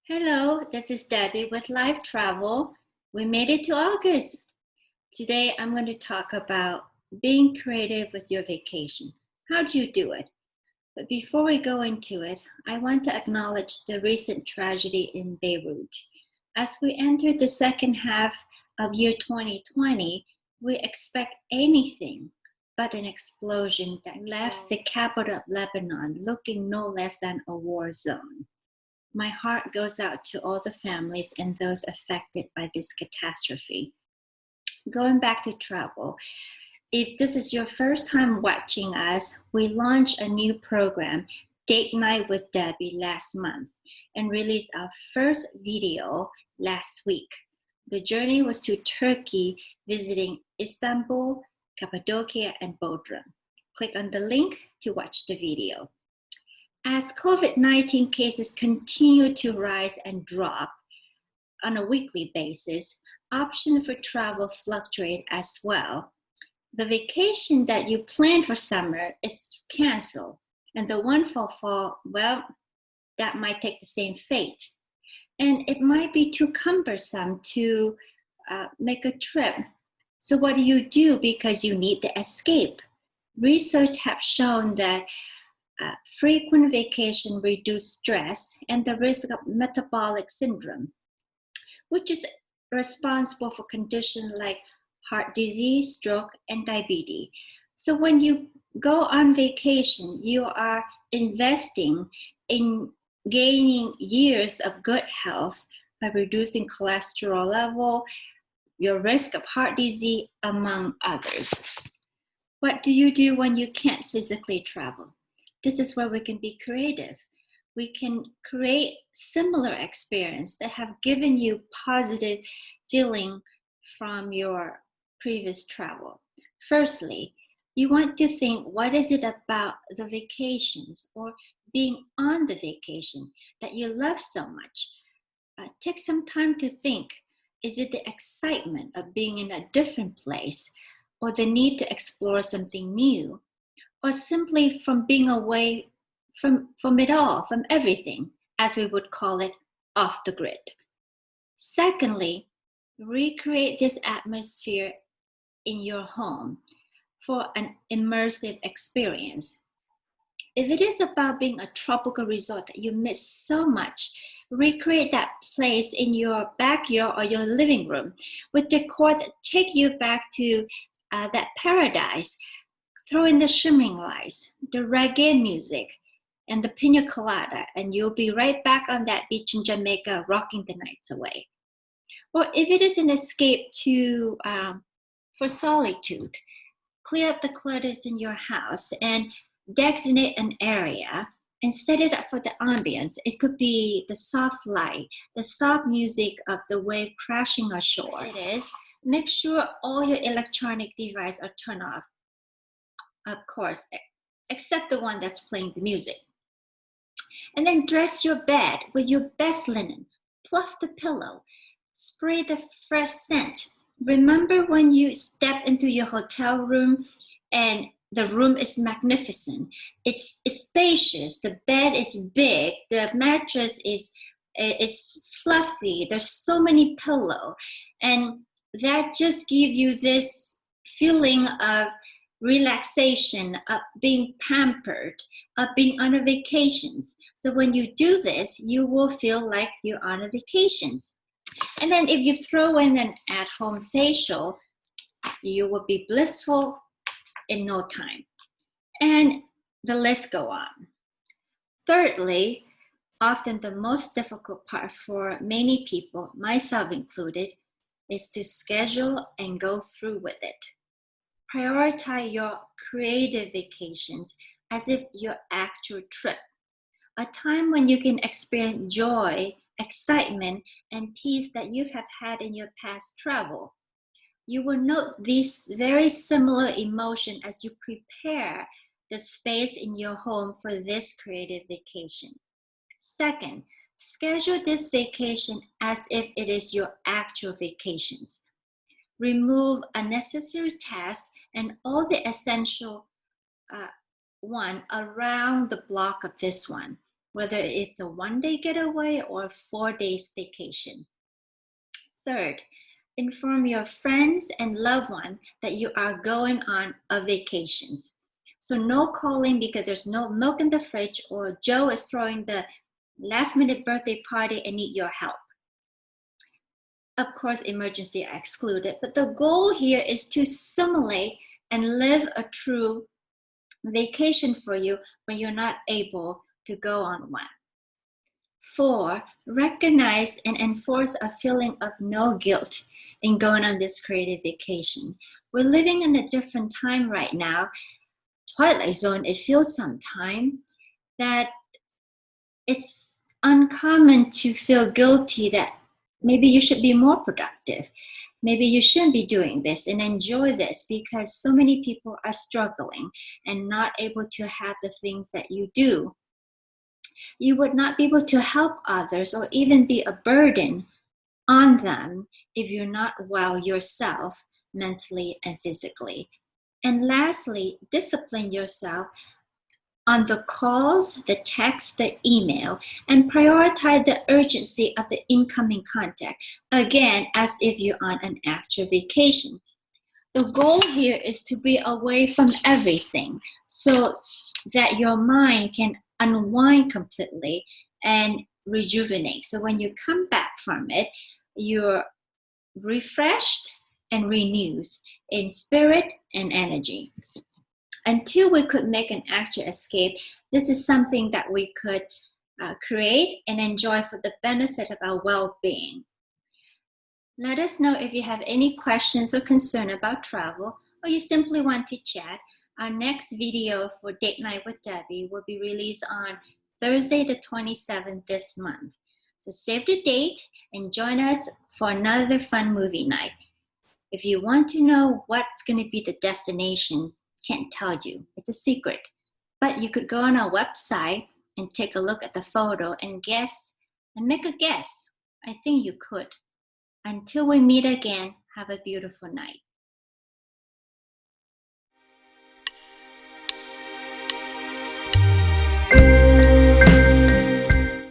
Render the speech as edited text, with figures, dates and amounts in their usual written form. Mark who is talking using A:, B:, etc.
A: Hello, this is Debbie with Life Travel. We made it to August. Today I'm going to talk about being creative with your vacation. How do you do it? But before we go into it, I want to acknowledge the recent tragedy in Beirut. As we enter the second half of year 2020, we expect anything but an explosion that left the capital of Lebanon looking no less than a war zone. My heart goes out to all the families and those affected by this catastrophe. Going back to travel, if this is your first time watching us, we launched a new program, Date Night with Debbie, last month and released our first video last week. The journey was to Turkey, visiting Istanbul, Cappadocia, and Bodrum. Click on the link to watch the video. As COVID-19 cases continue to rise and drop on a weekly basis, options for travel fluctuate as well. The vacation that you planned for summer is canceled, and the one for fall, well, that might take the same fate. And it might be too cumbersome to make a trip. So what do you do because you need the escape? Research have shown that frequent vacation reduce stress and the risk of metabolic syndrome, which is responsible for conditions like heart disease, stroke, and diabetes. So when you go on vacation, you are investing in gaining years of good health by reducing cholesterol level, your risk of heart disease, among others. What do you do when you can't physically travel? This is where we can be creative. We can create similar experience that have given you positive feeling from your previous travel. Firstly, you want to think, what is it about the vacations or being on the vacation that you love so much? Take some time to think. Is it the excitement of being in a different place, or the need to explore something new, or simply from being away from it all, from everything, as we would call it, off the grid? Secondly, recreate this atmosphere in your home for an immersive experience. If it is about being a tropical resort that you miss so much, recreate that place in your backyard or your living room with decor that take you back to that paradise. Throw in the shimmering lights, the reggae music, and the pina colada, and you'll be right back on that beach in Jamaica, rocking the nights away. Or if it is an escape for solitude, clear up the clutters in your house and designate an area and set it up for the ambience. It could be the soft light, the soft music of the wave crashing ashore. It is. Make sure all your electronic devices are turned off, of course, except the one that's playing the music. And then dress your bed with your best linen. Fluff the pillow. Spray the fresh scent. Remember when you step into your hotel room and the room is magnificent. It's spacious. The bed is big. The mattress it's fluffy. There's so many pillows. And that just gives you this feeling of relaxation, of being pampered, of being on a vacation. So when you do this, you will feel like you're on a vacation. And then if you throw in an at-home facial, you will be blissful in no time. And the list go on. Thirdly, often the most difficult part for many people, myself included, is to schedule and go through with it. Prioritize your creative vacations as if your actual trip, a time when you can experience joy, excitement, and peace that you have had in your past travel. You will note these very similar emotions as you prepare the space in your home for this creative vacation. Second, schedule this vacation as if it is your actual vacations. Remove unnecessary tasks and all the essential one around the block of this one. whether it's a one-day getaway or 4 days staycation. Third, inform your friends and loved ones that you are going on a vacation. So no calling because there's no milk in the fridge or Joe is throwing the last minute birthday party and need your help. Of course, emergency are excluded, but the goal here is to simulate and live a true vacation for you when you're not able to go on one. 4, recognize and enforce a feeling of no guilt in going on this creative vacation. We're living in a different time right now. Twilight Zone, it feels sometimes that it's uncommon to feel guilty that maybe you should be more productive. Maybe you shouldn't be doing this and enjoy this because so many people are struggling and not able to have the things that you do. You would not be able to help others or even be a burden on them if you're not well yourself, mentally and physically. And lastly, discipline yourself on the calls, the text, the email, and prioritize the urgency of the incoming contact, again, as if you're on an actual vacation. The goal here is to be away from everything so that your mind can unwind completely and rejuvenate. So when you come back from it, you're refreshed and renewed in spirit and energy. Until we could make an actual escape, this is something that we could create and enjoy for the benefit of our well-being. Let us know if you have any questions or concern about travel, or you simply want to chat. Our next video for Date Night with Debbie will be released on Thursday the 27th this month. So save the date and join us for another fun movie night. If you want to know what's going to be the destination, can't tell you. It's a secret. But you could go on our website and take a look at the photo and guess and make a guess. I think you could. Until we meet again, have a beautiful night.